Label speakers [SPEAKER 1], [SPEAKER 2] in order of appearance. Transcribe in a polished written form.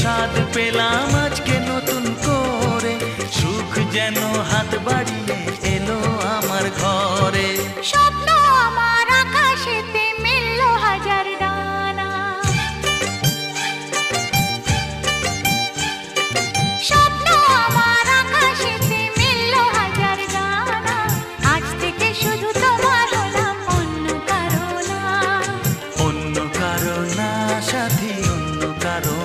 [SPEAKER 1] স্বাদ পেলাম আজকে নতুন করে, সুখ যেন হাত বাড়িয়ে এলো আমার ঘরে।
[SPEAKER 2] স্বপ্ন আমার আকাশেতে মেললো হাজার ডানা, স্বপ্ন আমার আকাশেতে মেললো হাজার ডানা। আজ থেকে শুধু তোমার হলাম, অন্য কারো না।
[SPEAKER 1] অন্য কারো না সাথী, অন্য কারো